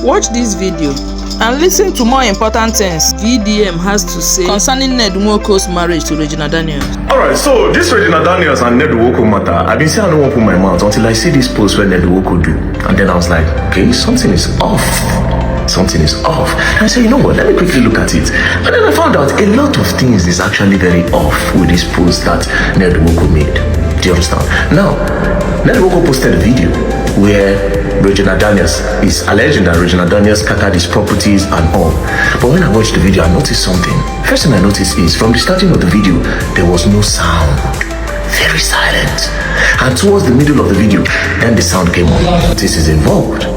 Watch this video and listen to more important things VDM has to say concerning Ned Nwoko's marriage to Regina Daniels. Alright, so this Regina Daniels and Ned Nwoko matter, I've been saying I don't want to put my mouth until I see this post where Ned Nwoko do. And then I was like, okay, something is off. Something is off. And I said, you know what, let me quickly look at it. And then I found out a lot of things is actually very off with this post that Ned Nwoko made. Do you understand? Now, Ned Nwoko posted a video where Regina Daniels is alleging that Regina Daniels scattered his properties and all. But when I watched the video, I noticed something. First thing I noticed is from the starting of the video, there was no sound. Very silent. And towards the middle of the video, then the sound came on. This is involved.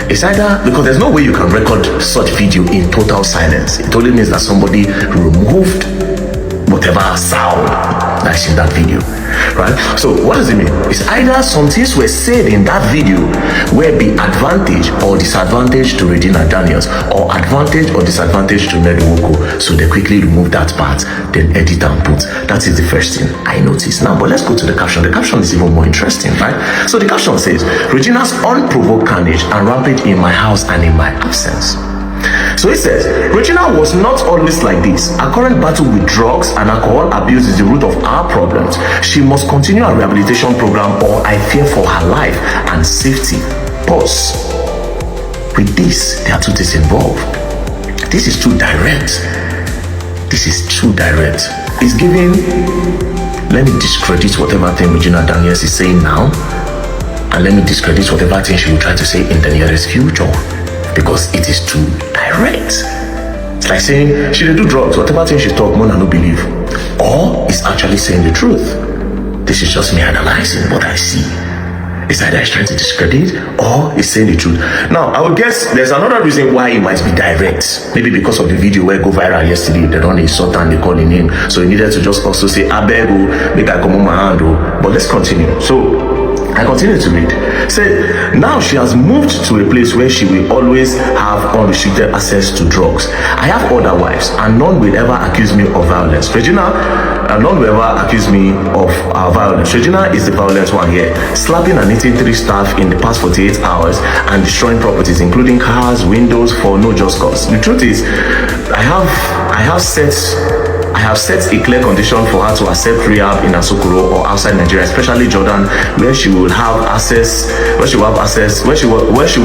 It's either because there's no way you can record such video in total silence. It only means that somebody removed whatever sound that's in that video, right? So what does it mean? It's either some things were said in that video where be advantage or disadvantage to Regina Daniels, or advantage or disadvantage to Ned Nwoko. So they quickly remove that part, then edit and put. That is the first thing I noticed. Now, but let's go to the caption. The caption is even more interesting, right? So the caption says, Regina's unprovoked carnage and rampage in my house and in my absence. So it says, Regina was not always like this. Her current battle with drugs and alcohol abuse is the root of our problems. She must continue her rehabilitation program or I fear for her life and safety. Pause. With this, there are two things involved. This is too direct. This is too direct. It's giving, let me discredit whatever thing Regina Daniels is saying now, and let me discredit whatever thing she will try to say in the nearest future. Because it is too direct. It's like saying she did do drugs, whatever thing she talk, man, I don't believe. Or it's actually saying the truth. This is just me analyzing what I see. It's either it's trying to discredit or it's saying the truth. Now, I would guess there's another reason why it might be direct. Maybe because of the video where go viral yesterday, they don't insult and they call him name. So he needed to just also say, I beg you, make I come on my hand. But let's continue. So I continue to read. Say, now she has moved to a place where she will always have unrestricted access to drugs. I have other wives, and none will ever accuse me of violence. None will ever accuse me of violence. Regina is the violent one here, slapping and hitting 3 staff in the past 48 hours and destroying properties, including cars, windows, for no just cause. The truth is, I have set a clear condition for her to accept rehab in Asokoro or outside Nigeria, especially Jordan, where she will have access, where she will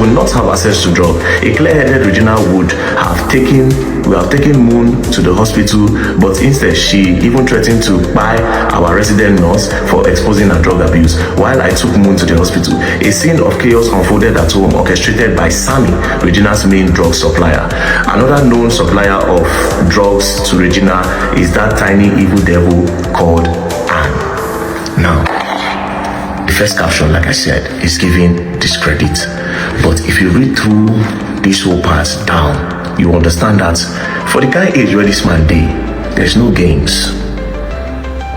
not have access to drugs. A clear-headed Regina would have taken Moon to the hospital, but instead she even threatened to buy our resident nurse for exposing her drug abuse. While I took Moon to the hospital, a scene of chaos unfolded at home, orchestrated by Sammy, Regina's main drug supplier. Another known supplier of drugs to Regina is that tiny evil devil called Anne. Now, the first caption, like I said, is giving discredit. But if you read through this whole part down, you understand that for the kind of age where this man did, there's no games.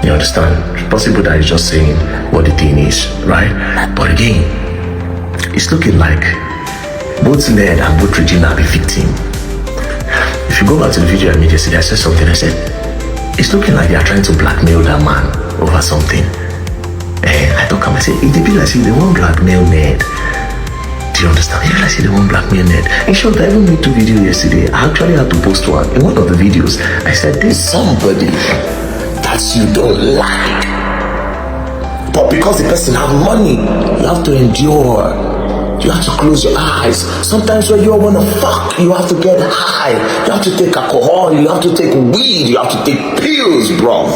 You understand? It's possible that he's just saying what the thing is, right? But again, it's looking like both Ned and both Regina are the victim. If you go back to the video I made yesterday, I said something. I said, it's looking like they are trying to blackmail that man over something. I thought, I said, it be like they won't blackmail Ned. Do you understand? If I say they won't blackmail Ned. In short, I even made 2 videos yesterday. I actually had to post one. In one of the videos, I said, there's somebody that you don't like. But because the person have money, you have to endure. You have to close your eyes. Sometimes when you wanna fuck, you have to get high. You have to take alcohol, you have to take weed, you have to take pills, bro.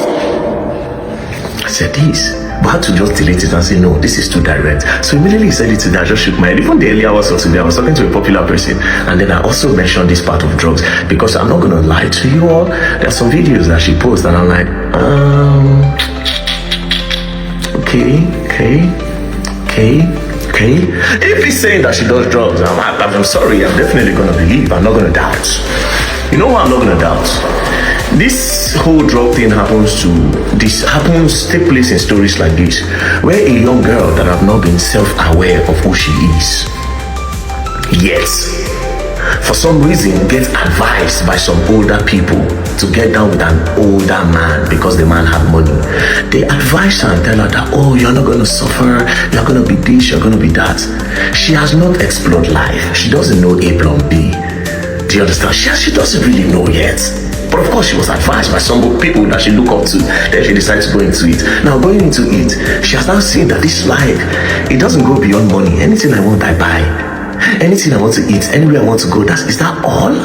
I said this. But I had to just delete it and say, no, this is too direct. So immediately he said it to me, I just shook my head. Even the earlier hours of today, I was talking to a popular person, and then I also mentioned this part of drugs, because I'm not gonna lie to you all. There are some videos that she posts and I'm like, okay. If he's saying that she does drugs, I'm sorry, I'm definitely gonna believe. I'm not gonna doubt. You know what I'm not gonna doubt? This whole drug thing take place in stories like this, where a young girl that have not been self-aware of who she is, yet for some reason get advised by some older people to get down with an older man because the man had money. They advise her and tell her that, oh, you're not going to suffer, you're going to be this, you're going to be that. She has not explored life. She doesn't know A plus B. Do you understand? She doesn't really know yet. But of course, she was advised by some people that she look up to. Then she decided to go into it. Now, going into it, she has now seen that this life, it doesn't go beyond money. Anything I want, I buy. Anything I want to eat, anywhere I want to go, is that all?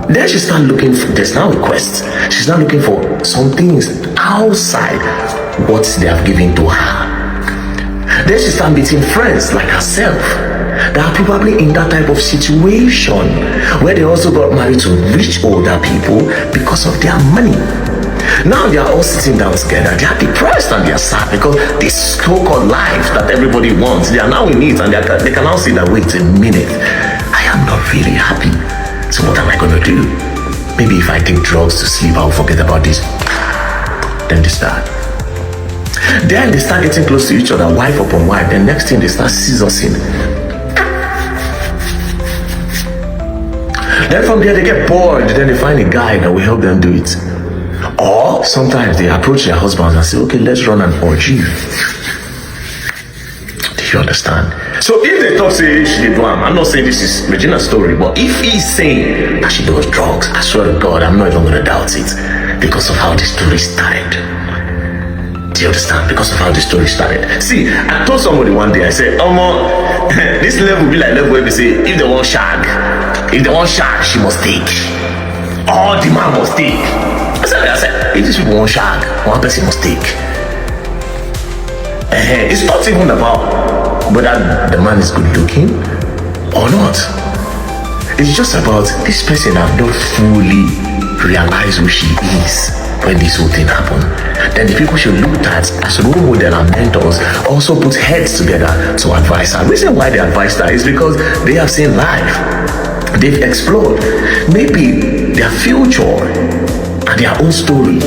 Then she started looking for, there's now a quest. She's now looking for some things outside what they have given to her. Then she started meeting friends like herself that are probably in that type of situation where they also got married to rich older people because of their money. Now they are all sitting down together. They are depressed and they are sad because this so-called life that everybody wants, they are now in it, and they can now see that, wait a minute, I am not really happy. So what am I going to do? Maybe if I take drugs to sleep, I'll forget about this. Then they start. Then they start getting close to each other, wife upon wife. Then next thing, they start scissoring. Then from there, they get bored. Then they find a guy that will help them do it. Or sometimes they approach their husbands and say, okay, let's run an orgy. Do you understand? So if they talk, say she did one, I'm not saying this is Regina's story, but if he's saying that she does drugs, I swear to God, I'm not even going to doubt it because of how the story started. Do you understand? Because of how the story started. See, I told somebody one day, I said, this level will be like level where they say, if they want shag, she must take. Or the man must take. I said, if these people want shag, one person must take. It's not even about whether the man is good looking or not. It's just about this person have not fully realized who she is when this whole thing happened. Then the people she looked at as role model and mentors also put heads together to advise her. The reason why they advised her is because they have seen life. They've explored. Maybe their future and their own story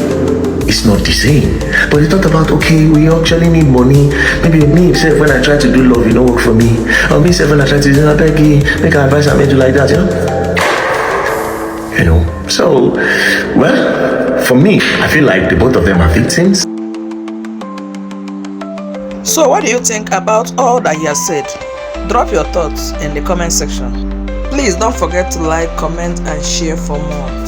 is not the same. But they thought about, okay, we actually need money. Maybe me, when I try to do love, it don't work for me. Or me, when I try to do Peggy, make an advice and make you like that, you know? So, well, for me, I feel like the both of them are victims. So what do you think about all that he has said? Drop your thoughts in the comment section. Please don't forget to like, comment and share for more.